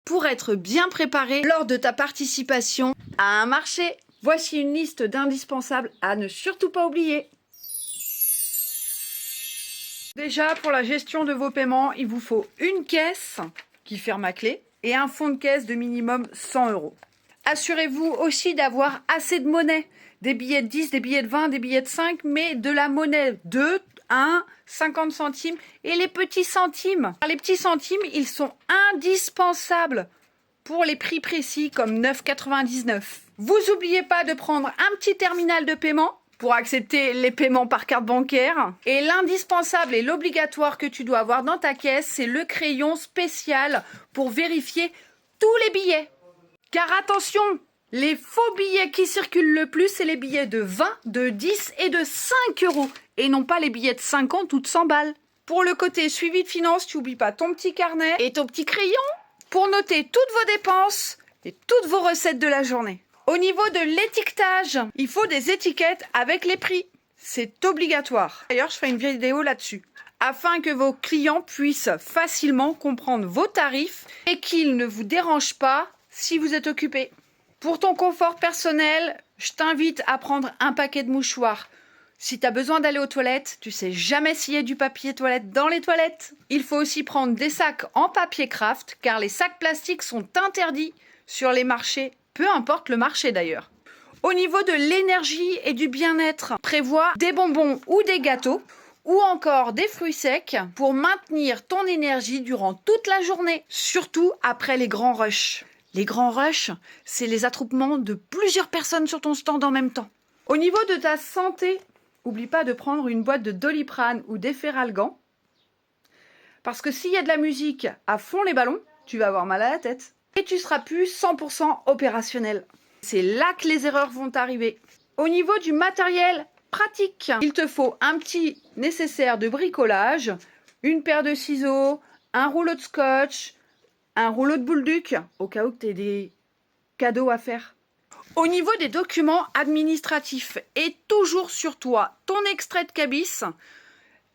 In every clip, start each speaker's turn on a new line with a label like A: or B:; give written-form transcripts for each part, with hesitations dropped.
A: pour être bien préparé lors de ta participation à un marché. Voici une liste d'indispensables à ne surtout pas oublier. Déjà, pour la gestion de vos paiements, il vous faut une caisse qui ferme à clé et un fonds de caisse de minimum 100 €. Assurez-vous aussi d'avoir assez de monnaie. Des billets de 10, des billets de 20, des billets de 5, mais de la monnaie de 1, 50 centimes et les petits centimes. Les petits centimes, ils sont indispensables pour les prix précis comme 9,99 €. Vous n'oubliez pas de prendre un petit terminal de paiement pour accepter les paiements par carte bancaire. Et l'indispensable et l'obligatoire que tu dois avoir dans ta caisse, c'est le crayon spécial pour vérifier tous les billets. Car attention, les faux billets qui circulent le plus, c'est les billets de 20, de 10 et de 5 € et non pas les billets de 50 ou de 100 balles. Pour le côté suivi de finances, tu n'oublies pas ton petit carnet et ton petit crayon pour noter toutes vos dépenses et toutes vos recettes de la journée. Au niveau de l'étiquetage, il faut des étiquettes avec les prix. C'est obligatoire. D'ailleurs, je ferai une vidéo là-dessus, afin que vos clients puissent facilement comprendre vos tarifs et qu'ils ne vous dérangent pas si vous êtes occupé. Pour ton confort personnel, je t'invite à prendre un paquet de mouchoirs. Si tu as besoin d'aller aux toilettes, tu sais jamais s'il y a du papier toilette dans les toilettes. Il faut aussi prendre des sacs en papier craft, car les sacs plastiques sont interdits sur les marchés, peu importe le marché d'ailleurs. Au niveau de l'énergie et du bien-être, prévois des bonbons ou des gâteaux, ou encore des fruits secs pour maintenir ton énergie durant toute la journée, surtout après les grands rushs. Les grands rushs, c'est les attroupements de plusieurs personnes sur ton stand en même temps. Au niveau de ta santé, n'oublie pas de prendre une boîte de Doliprane ou d'Efferalgan. Parce que s'il y a de la musique à fond les ballons, tu vas avoir mal à la tête. Et tu seras plus 100% opérationnel. C'est là que les erreurs vont arriver. Au niveau du matériel pratique, il te faut un petit nécessaire de bricolage, une paire de ciseaux, un rouleau de scotch, un rouleau de boule-duc, au cas où tu aies des cadeaux à faire. Au niveau des documents administratifs, et toujours sur toi ton extrait de cabis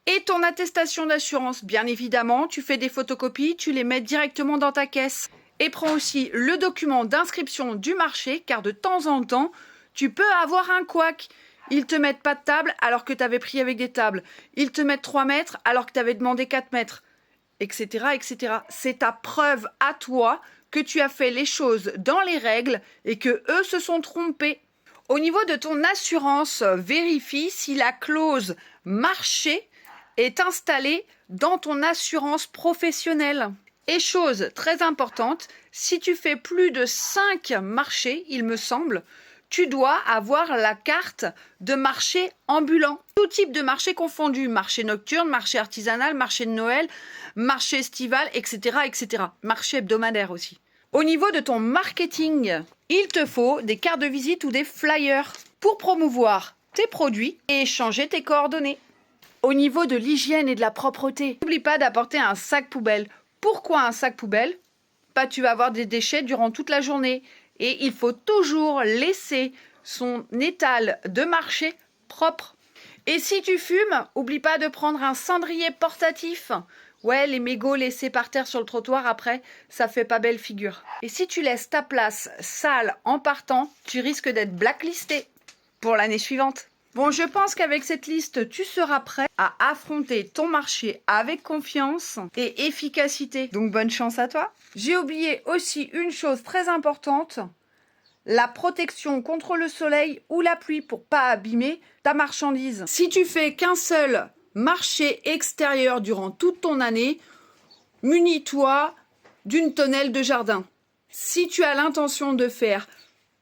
A: et ton attestation d'assurance. Bien évidemment, tu fais des photocopies, tu les mets directement dans ta caisse. Et prends aussi le document d'inscription du marché, car de temps en temps, tu peux avoir un couac. Ils te mettent pas de table alors que tu avais pris avec des tables. Ils te mettent 3 mètres alors que tu avais demandé 4 mètres, etc., etc. C'est ta preuve à toi que tu as fait les choses dans les règles et que eux se sont trompés. Au niveau de ton assurance, vérifie si la clause marché est installée dans ton assurance professionnelle. Et chose très importante, si tu fais plus de 5 marchés, il me semble, tu dois avoir la carte de marché ambulant. Tout type de marché confondu, marché nocturne, marché artisanal, marché de Noël, marché estival, etc., etc. Marché hebdomadaire aussi. Au niveau de ton marketing, il te faut des cartes de visite ou des flyers pour promouvoir tes produits et échanger tes coordonnées. Au niveau de l'hygiène et de la propreté, n'oublie pas d'apporter un sac poubelle. Pourquoi un sac poubelle ? Tu vas avoir des déchets durant toute la journée et il faut toujours laisser son étal de marché propre. Et si tu fumes, n'oublie pas de prendre un cendrier portatif. Ouais, les mégots laissés par terre sur le trottoir après, ça fait pas belle figure. Et si tu laisses ta place sale en partant, tu risques d'être blacklisté pour l'année suivante. Bon, je pense qu'avec cette liste, tu seras prêt à affronter ton marché avec confiance et efficacité. Donc, bonne chance à toi. J'ai oublié aussi une chose très importante, la protection contre le soleil ou la pluie pour pas abîmer ta marchandise. Si tu fais qu'un seul marché extérieur durant toute ton année, munis-toi d'une tonnelle de jardin. Si tu as l'intention de faire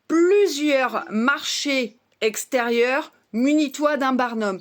A: plusieurs marchés extérieurs, munis-toi d'un barnum.